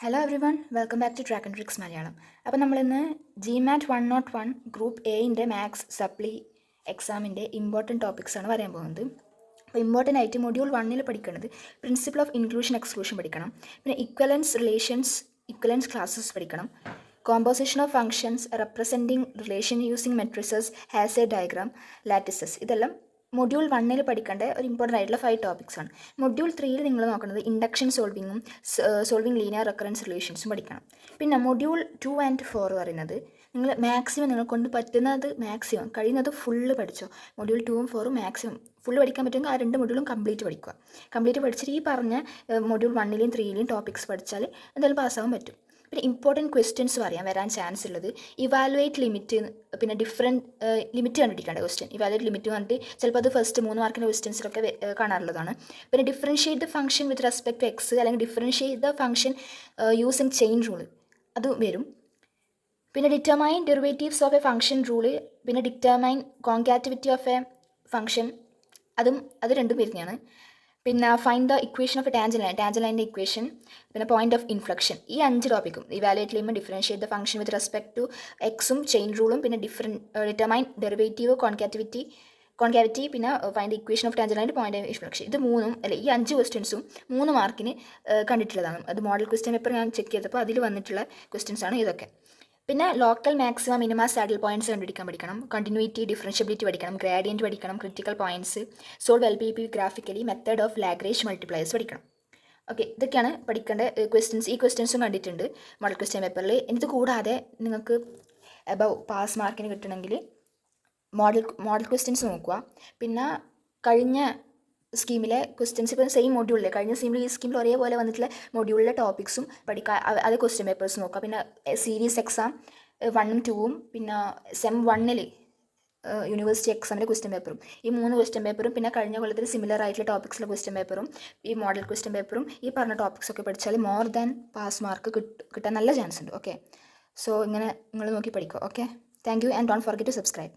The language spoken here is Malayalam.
Hello everyone, welcome back to track and tricks Malayalam. അപ്പോൾ നമ്മളിന്ന് GMAT 101 ഗ്രൂപ്പ് എയിൻ്റെ മാത്സ് സപ്ലി എക്സാമിൻ്റെ ഇമ്പോർട്ടൻറ്റ് ടോപ്പിക്സാണ് പറയാൻ പോകുന്നത്. അപ്പോൾ ഇമ്പോർട്ടൻ്റ് ആയിട്ട് മൊഡ്യൂൾ 1 പഠിക്കുന്നത് പ്രിൻസിപ്പിൾ ഓഫ് ഇൻക്ലൂഷൻ എക്സ്ക്ലൂഷൻ പഠിക്കണം. പിന്നെ ഇക്വലൻസ് റിലേഷൻസ്, ഇക്വലൻസ് ക്ലാസ്സസ് പഠിക്കണം. Composition of functions, representing relation using matrices, has A diagram, lattices. ഇതെല്ലാം മൊഡ്യൂൾ 1 പഠിക്കേണ്ട ഒരു ഇമ്പോർട്ടൻ്റ് ആയിട്ടുള്ള 5 ടോപ്പിക്സ് ആണ്. മൊഡ്യൂൾ 3 നിങ്ങൾ നോക്കുന്നത് ഇൻഡക്ഷൻ സോൾവിങ്ങും സോൾവിങ് ലീനിയർ റെക്കറൻസ് റിലേഷൻസും പഠിക്കണം. പിന്നെ മൊഡ്യൂൾ 2 ആൻഡ് 4 പറയുന്നത് നിങ്ങൾ മാക്സിമം നിങ്ങൾ കൊണ്ട് പറ്റുന്നത് മാക്സിമം കഴിയുന്നത് ഫുള്ള് പഠിച്ചോ. മൊഡ്യൂൾ 2ഉം 4ഉം മാക്സിമം ഫുള്ള് പഠിക്കാൻ പറ്റുമെങ്കിൽ ആ 2 മൊഡ്യൂളും കംപ്ലീറ്റ് പഠിക്കുക. കംപ്ലീറ്റ് പഠിച്ചിട്ട് ഈ പറഞ്ഞ മൊഡ്യൂൾ 1ലെയും 3ലെയും ടോപ്പിക്സ് പഠിച്ചാൽ എന്തായാലും പാസ്സാകാൻ പറ്റും. പിന്നെ ഇമ്പോർട്ടൻറ്റ് ക്വസ്റ്റ്യൻസ് വരാൻ ചാൻസ് ഉള്ളത് ഇവാലുവേറ്റ് ലിമിറ്റ്, പിന്നെ ഡിഫറെൻറ്റ് ലിമിറ്റ് കണ്ടുപിടിക്കേണ്ട ക്വസ്റ്റ്യൻ. ഇവാലുവേറ്റ് ലിമിറ്റ് പറഞ്ഞിട്ട് ചിലപ്പോൾ അത് ഫസ്റ്റ് 3 മാർക്കിൻ്റെ ക്വസ്റ്റ്യൻസിലൊക്കെ കാണാറുള്ളതാണ്. പിന്നെ differentiate the function with respect to x, അല്ലെങ്കിൽ differentiate the function using chain rule, അത് വരും. പിന്നെ determine derivatives of a function rule, പിന്നെ determine concavity of a function, അത് രണ്ടും വരുന്നതാണ്. പിന്നെ find the equation of a tangent ലൈൻ്റെ ഇക്വേഷൻ, പിന്നെ പോയിന്റ് ഓഫ് ഇൻഫ്ലക്ഷൻ. ഈ 5 ടോപ്പിക്കും evaluate limit, differentiate the function with respect to എക്സും ചെയിൻ റൂളും, പിന്നെ ഡിറ്റർമൈൻ ഡെറിവേറ്റീവ്, കോൺകാവിറ്റി, പിന്നെ find the equation of tangent ലൈൻ്റെ പോയിന്റ് ഓഫ് ഇൻഫ്ലക്ഷൻ. ഇത് മൂന്നും ഈ 5 ക്വസ്റ്റ്യൻസും 3 മാർക്കിന് കണ്ടിട്ടുള്ളതാണ്. അത് മോഡൽ ക്വസ്റ്റ്യൻ പേപ്പർ ഞാൻ ചെക്ക് ചെയ്തപ്പോൾ അതിൽ വന്നിട്ടുള്ള ക്വസ്റ്റ്യൻസ് ആണ് ഇതൊക്കെ. പിന്നെ local maxima minima saddle points കണ്ടുപിടിക്കാൻ പഠിക്കണം. കണ്ടിന്യൂറ്റി, ഡിഫറൻഷ്യബിലിറ്റി പഠിക്കണം. ഗ്രാഡിയൻറ്റ് പഠിക്കണം. Critical points, solve LPP graphically, method of Lagrange multipliers പഠിക്കണം. ഓക്കെ, ഇതൊക്കെയാണ് പഠിക്കേണ്ട ക്വസ്റ്റ്യൻസ്. ഈ ക്വസ്റ്റ്യൻസും കണ്ടിട്ടുണ്ട് മോഡൽ ക്വസ്റ്റ്യൻ പേപ്പറിൽ. ഇത് കൂടാതെ നിങ്ങൾക്ക് എബവ് പാസ് മാർക്കിന് കിട്ടണമെങ്കിൽ മോഡൽ ക്വസ്റ്റ്യൻസ് നോക്കുക. പിന്നെ കഴിഞ്ഞ സ്കീമിലെ ക്വസ്റ്റ്യൻസ്, ഇപ്പോൾ സെയിം മൊഡ്യൂളിലെ കഴിഞ്ഞ സ്കീമിൽ ഈ സ്കീമിൽ ഒരേപോലെ വന്നിട്ടുള്ള മൊഡ്യൂളിലെ ടോപ്പിക്സും പഠിക്കുക. അത് ക്വസ്റ്റ്യൻ പേപ്പേഴ്സ് നോക്കുക. പിന്നെ സീരീസ് എക്സാം 1ഉം 2ഉം, പിന്നെ സെം 1 യൂണിവേഴ്സിറ്റി എക്സാമിൻ്റെ ക്വസ്റ്റ്യൻ പേപ്പറും, ഈ 3 ക്വസ്റ്റ്യൻ പേപ്പറും, പിന്നെ കഴിഞ്ഞ കൊല്ലത്തിൽ സിമിലർ ആയിട്ടുള്ള ടോപ്പിക്സിലെ ക്വസ്റ്റ്യൻ പേപ്പറും, ഈ മോഡൽ ക്വസ്റ്റ്യൻ പേപ്പറും, ഈ പറഞ്ഞ ടോപ്പിക്സൊക്കെ പഠിച്ചാൽ മോർ ദാൻ പാസ് മാർക്ക് കിട്ടാൻ നല്ല ചാൻസ് ഉണ്ട്. ഓക്കെ, സോ ഇങ്ങനെ നിങ്ങൾ നോക്കി പഠിക്കുക. Okay, thank you and don't forget to subscribe.